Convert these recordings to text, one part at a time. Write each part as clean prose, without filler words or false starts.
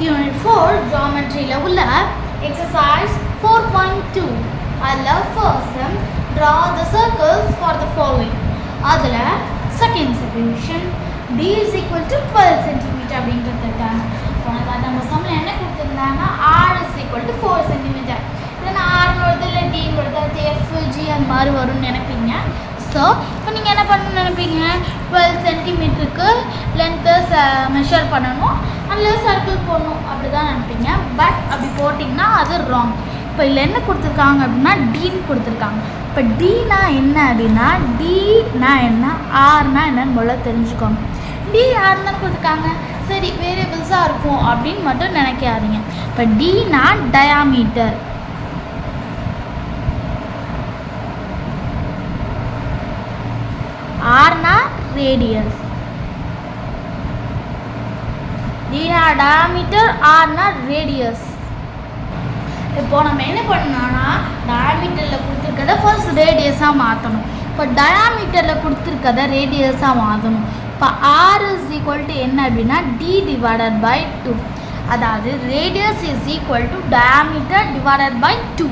Unit 4 Geometry உள்ள exercise 4.2 அதில் first draw the circles for the following. அதில் second solution d is equal to 12 cm அப்படிங்கிறதுக்காக நம்ம சம்மில் என்ன கொடுத்துருந்தாங்கன்னா r is equal to 4 cm. இதில் r வருது இல்லை d வருது f g அந்த மாதிரி வரும்னு நினைப்பீங்க. ஸோ இப்போ நீங்கள் என்ன பண்ணணும்னு நினைப்பீங்க, 12 சென்டிமீட்டருக்கு லென்த்து மெஷர் பண்ணணும், அதில் சர்க்கிள் போடணும் அப்படி தான் நினைப்பீங்க. பட் அப்படி போட்டிங்கன்னா அது ராங். இப்போ இதில் என்ன கொடுத்துருக்காங்க அப்படின்னா டின்னு கொடுத்துருக்காங்க. இப்போ டினா என்ன அப்படின்னா டினா என்ன, ஆர்னா என்னன்னு போல தெரிஞ்சுக்கோங்க. டி ஆர் தான் கொடுத்துருக்காங்க, சரி வேரியபிள்ஸாக இருக்கும் அப்படின்னு மட்டும் நினைக்காதீங்க. இப்போ Tina diameter, ஆர்னா radius, Tina diameter, ஆர்னா radius. இப்போ நம்ம என்ன பண்ணோம்னா டயாமீட்டரில் கொடுத்துருக்கத ஃபர்ஸ்ட் ரேடியஸாக மாற்றணும். இப்போ டயாமீட்டரில் கொடுத்துருக்கத ரேடியஸாக மாற்றணும். இப்போ ஆர் இஸ் ஈக்குவல் டு என்ன அப்படின்னா டி டிவைடட் பை 2, அதாவது radius is equal to diameter divided by 2.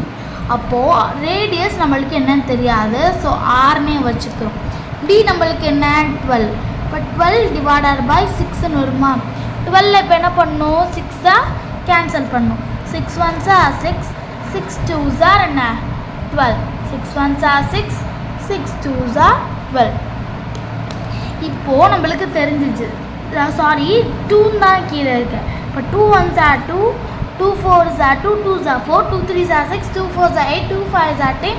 அப்போது ரேடியஸ் நம்மளுக்கு என்னன்னு தெரியாது, ஸோ ஆர்னே வச்சுக்கிறோம். டி நம்மளுக்கு என்ன 12. இப்போ 12 டிவைடட் பை 6ன்னு வருமா, 12 இப்போ என்ன பண்ணணும் 6 கேன்சல் பண்ணணும். 6 1s are 6, 6 2s are என்ன 12, 6 1s are 6, 6 2s are 12. இப்போது நம்மளுக்கு தெரிஞ்சிச்சு, சாரி 2 தான் கீழே இருக்குது. இப்போ 2 1s are 2, 2 4s are 2, 2s are 4, 2 3s are 6, 2 4s are 8, 2 5s are 10,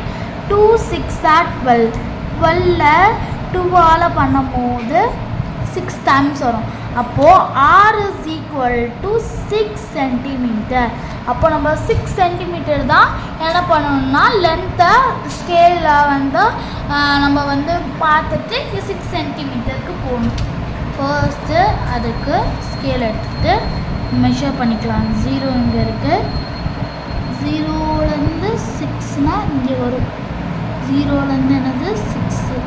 2 6s are 12. 12 2ஆல் பண்ணும்போது 6 டைம்ஸ் வரும். அப்போது r is equal to 6 centimetre. அப்போ நம்ம 6 சென்டிமீட்டர் தான் என்ன பண்ணணும்னா லென்த்தை ஸ்கேலில் வந்து நம்ம வந்து பார்த்துட்டு 6 சென்டிமீட்டருக்கு போகணும். ஃபர்ஸ்ட்டு அதுக்கு ஸ்கேல் எடுத்துகிட்டு மெஷர் பண்ணிக்கலாம். 0 இங்கே இருக்குது, 0லேருந்து 6னால் இங்கே வரும், 0லேருந்து என்னது 6,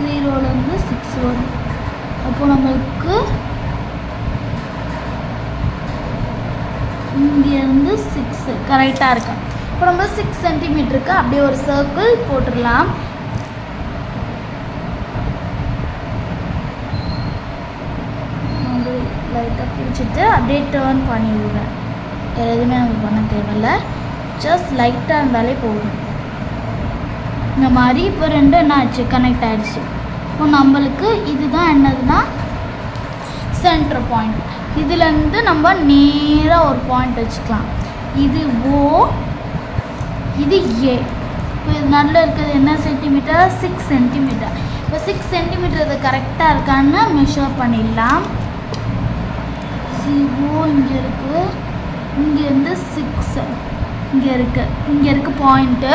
0லேருந்து 6 வரும். அப்போ நம்மளுக்கு இங்கேருந்து 6 கரெக்டாக இருக்கு. இப்போ நம்ம 6 சென்டிமீட்டருக்கு அப்படியே ஒரு சர்க்கிள் போட்டுடலாம். லைட்டாக பிடிச்சிட்டு அப்படியே டேர்ன் பண்ணிவிடுவேன். எதுவுமே நமக்கு பண்ண தேவையில்லை, ஜஸ்ட் லைட்டாக இருந்தாலே போதும். இந்த மாதிரி இப்போ ரெண்டு என்ன ஆச்சு, கனெக்ட் ஆகிடுச்சு. இப்போ நம்மளுக்கு இதுதான் என்னதுன்னா சென்டர் பாயிண்ட். இதுலேருந்து நம்ம நேராக ஒரு பாயிண்ட் வச்சுக்கலாம். இது ஓ, இது ஏ. இப்போ இது நடுவில் இருக்கிறது என்ன சென்டிமீட்டர், 6 சென்டிமீட்டர். இப்போ 6 சென்டிமீட்டர் இது கரெக்டாக இருக்கான்னு மெஷர் பண்ணிடலாம். ஓ இங்கே இருக்குது, இங்கேருந்து 6 இங்கே இருக்குது பாயிண்ட்டு.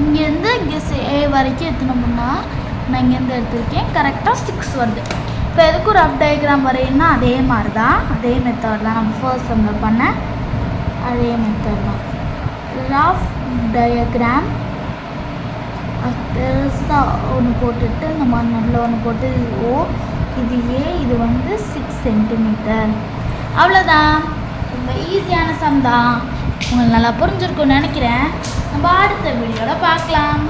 இங்கேருந்து இங்கே ஏ வரைக்கும் எடுத்துனோம்னா நான் இங்கேருந்து எடுத்துருக்கேன், கரெக்டாக 6 வருது. இப்போ எதுக்கு ஒரு ரஃப் டயக்ராம் வரையினா அதே மாதிரி தான், அதே மெத்தட் தான் நம்ம ஃபர்ஸ்ட் சம்மில் பண்ண அதே மெத்தட் தான். ரஃப் டயக்ராம் பெருசாக ஒன்று போட்டுட்டு நம்ம நல்ல ஒன்று போட்டு ஓ, இது ஏ, இது வந்து 6 சென்டிமீட்டர். அவ்வளோதான், ரொம்ப ஈஸியான சம் தான். உங்களுக்கு நல்லா புரிஞ்சிருக்கும்னு நினைக்கிறேன். நம்ம அடுத்த வீடியோவில் பார்க்கலாம்.